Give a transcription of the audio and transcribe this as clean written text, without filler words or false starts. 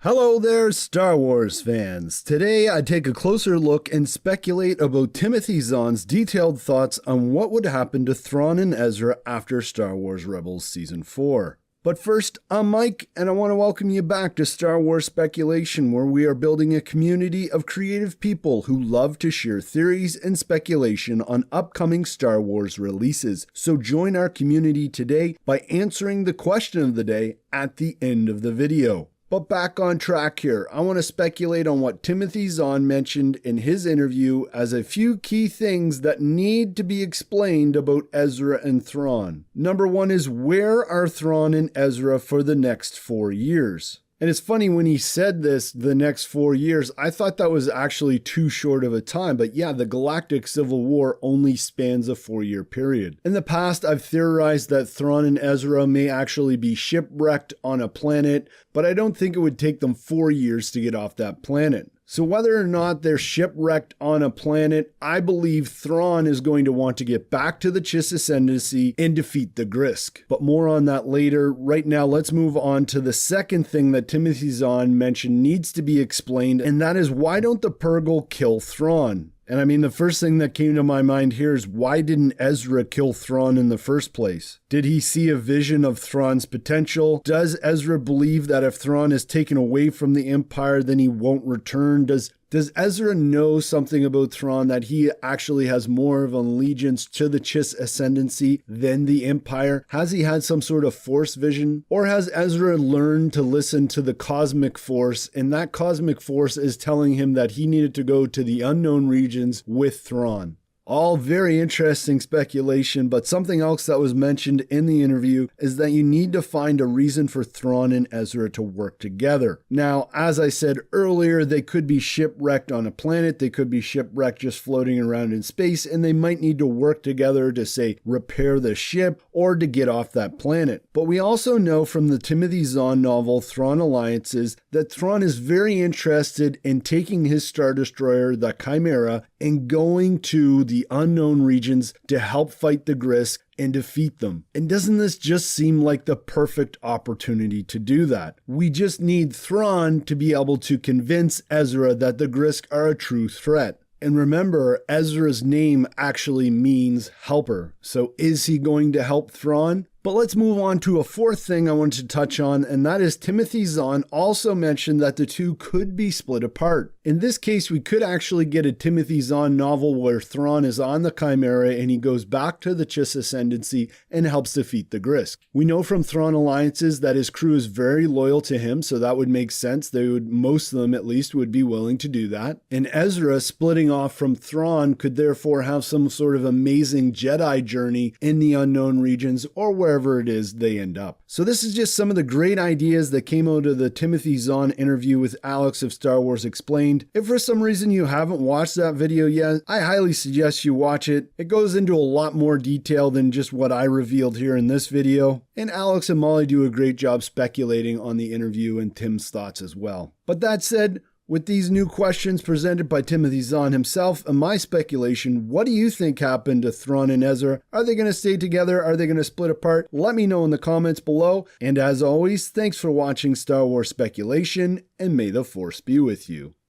Hello there, Star Wars fans. Today I take a closer look and speculate about Timothy Zahn's detailed thoughts on what would happen to Thrawn and Ezra after Star Wars Rebels Season 4. But first, I'm Mike, and I want to welcome you back to Star Wars Speculation, where we are building a community of creative people who love to share theories and speculation on upcoming Star Wars releases. So join our community today by answering the question of the day at the end of the video. But back on track here, I want to speculate on what Timothy Zahn mentioned in his interview as a few key things that need to be explained about Ezra and Thrawn. Number one is, where are Thrawn and Ezra for the next 4 years? And it's funny, when he said this, the next 4 years, I thought that was actually too short of a time. But yeah, the Galactic Civil War only spans a 4-year period. In the past, I've theorized that Thrawn and Ezra may actually be shipwrecked on a planet, but I don't think it would take them 4 years to get off that planet. So whether or not they're shipwrecked on a planet, I believe Thrawn is going to want to get back to the Chiss Ascendancy and defeat the Grisk. But more on that later. Right now, let's move on to the second thing that Timothy Zahn mentioned needs to be explained, and that is, why don't the Purrgil kill Thrawn? And I mean, the first thing that came to my mind here is, why didn't Ezra kill Thrawn in the first place? Did he see a vision of Thrawn's potential? Does Ezra believe that if Thrawn is taken away from the Empire, then he won't return? Does Ezra know something about Thrawn, that he actually has more of an allegiance to the Chiss Ascendancy than the Empire? Has he had some sort of Force vision? Or has Ezra learned to listen to the Cosmic Force, and that Cosmic Force is telling him that he needed to go to the unknown regions with Thrawn? All very interesting speculation, but something else that was mentioned in the interview is that you need to find a reason for Thrawn and Ezra to work together. Now, as I said earlier, they could be shipwrecked on a planet, they could be shipwrecked just floating around in space, and they might need to work together to, say, repair the ship or to get off that planet. But we also know from the Timothy Zahn novel, Thrawn Alliances, that Thrawn is very interested in taking his Star Destroyer, the Chimera, and going to the unknown regions to help fight the Grisk and defeat them. And doesn't this just seem like the perfect opportunity to do that? We just need Thrawn to be able to convince Ezra that the Grisk are a true threat. And remember, Ezra's name actually means helper. So is he going to help Thrawn? But let's move on to a fourth thing I wanted to touch on, and that is Timothy Zahn also mentioned that the two could be split apart. In this case, we could actually get a Timothy Zahn novel where Thrawn is on the Chimera and he goes back to the Chiss Ascendancy and helps defeat the Grisk. We know from Thrawn Alliances that his crew is very loyal to him, so that would make sense. Most of them at least would be willing to do that. And Ezra, splitting off from Thrawn, could therefore have some sort of amazing Jedi journey in the unknown regions, or wherever it is they end up. So this is just some of the great ideas that came out of the Timothy Zahn interview with Alex of Star Wars Explained. If for some reason you haven't watched that video yet, I highly suggest you watch it. It goes into a lot more detail than just what I revealed here in this video. And Alex and Molly do a great job speculating on the interview and Tim's thoughts as well. But that said, with these new questions presented by Timothy Zahn himself and my speculation, what do you think happened to Thrawn and Ezra? Are they going to stay together? Are they going to split apart? Let me know in the comments below. And as always, thanks for watching Star Wars Speculation, and may the Force be with you.